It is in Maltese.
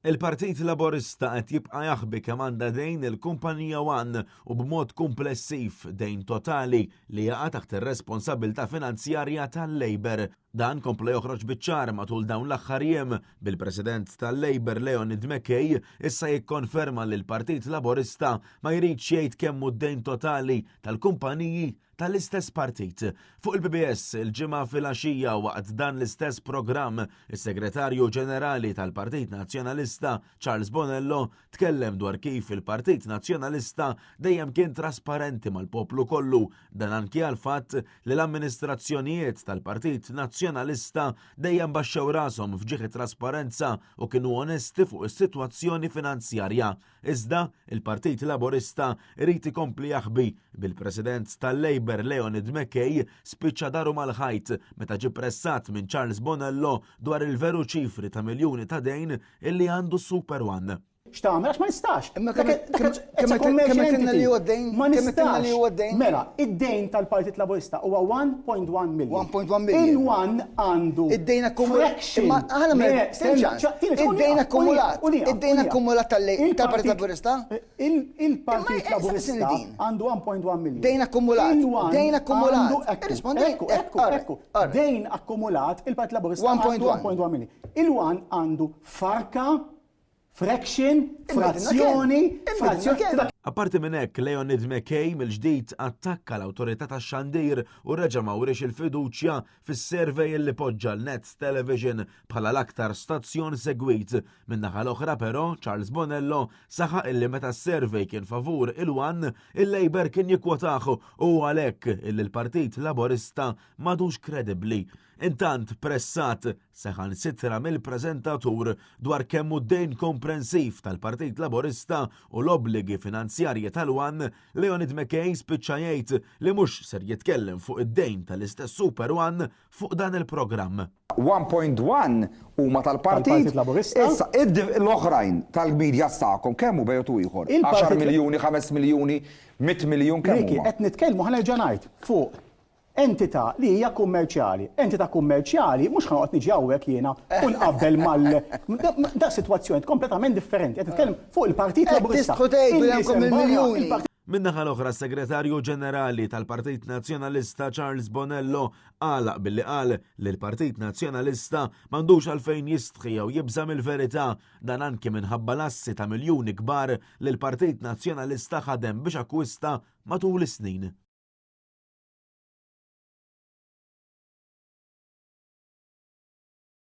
Il-Partit Laburista qed jibqa' jaħbi kemm għandha dejn il-Kumpanija One u b'mod kumplessiv dejn totali li jaqa' taħt ir-responsabbiltà finanzjarja tal-Labor. Dan kompla joħroġ biċ-ċar matul dawn l-aħħar jiem bil-President tal-Labor Leonid Mackay issa jikkonferma li l-Partit Laburista ma jridx jgħid kemm hu d-dejn totali tal-kumpaniji tal-istess partit. Fuq il-BBS il-ġimgħa fil-għaxija waqt dan l-istess programm, is-Segretarju Ġenerali tal-Partit Nazzjonalista Charles Bonello tkellem dwar kif il-Partit Nazzjonalista dejjem kien trasparenti mal-poplu kollu, dan anki għal fatt li l-amministrazzjonijiet tal-Partit Nazzjonalista dejjem baxxew rashom f'ġieħi trasparenza u kienu onesti fuq is-sitwazzjoni finanzjarja. Iżda il-Partit Laburista irid ikompli jaħbi bil-President tal-Labor Leonid Mackay spiċċa daru mal-ħajt meta ġie pressat minn Charles Bonello dwar il-veru ċifri ta' miljuni ta' dejn illi għandu Super One. X'tagħmel għax ma jistax. Kemm li huwa d-dejn? Ma nistax. d-dejn? Mela, id-dejn tal-Partit Laburista huwa 1.1 million. 1.1 million. Il-one għandu id-dejn akkumulat. Id-dejn akkumulat. Id-dejn akkumulat tal-Partit Laburista? Il-Partit Laburista għandu 1.1 million. Dejn akkumulat. Dejn akkumulat. Ekku. Dejn akkumulat il-Partit Laburista għandu 1.1 million. Il-one għandu farka, fraction. Apparti minn hekk, Leonid Mackay mill-ġdid attakka l-awtorità tax-xandir u reġa' ma wriex il-fiduċja fis-servej li poġġa l-Net Television bħala l-aktar stazzjon segwit. Min-naħa l-oħra però, Charles Bonello saħaq illi meta s-servej kien favur il-One, il-Labor kien jikwotaħ u għalhekk illi l-Partit Laburista m'għadux kredibbli. Intant pressat seħan sitra mill-preżentatur dwar kemm hu d-dejn komprensiv tal-Partit Laburista u l-obbligi finanzjarji tal-One, Leonid Mackay spiċċa jgħid li mhux ser jitkellem fuq id-dejn tal-istess Super One fuq dan il-programm. 1.1 huma tal-Partit Laburista. Issa l-oħrajn tal-medja stakom kemm hu bejtu ieħor? 10 miljuni, 5 miljuni, 100 miljun kemm huma? Qed nitkellmu ħanerġa' ngħid fuq entità li hija kummerċjali. Entità kummerċjali mhux ħanoqgħod niġi hawnhekk jiena u nqabbel da sitwazzjoni kompletament differenti. Qed nitkellem fuq il-Partit Laburista. Min-naħa l-oħra s-Segretarju Ġenerali tal-Partit Nazzjonalista Charles Bonello għalaq billi qal li l-Partit Nazzjonalista m'għandux għalfejn jistħi jew jibżam il-verità, dan anke minħabba lassi ta' miljuni kbar li l-Partit Nazzjonalista ħadem biex akkwista matul is-snin.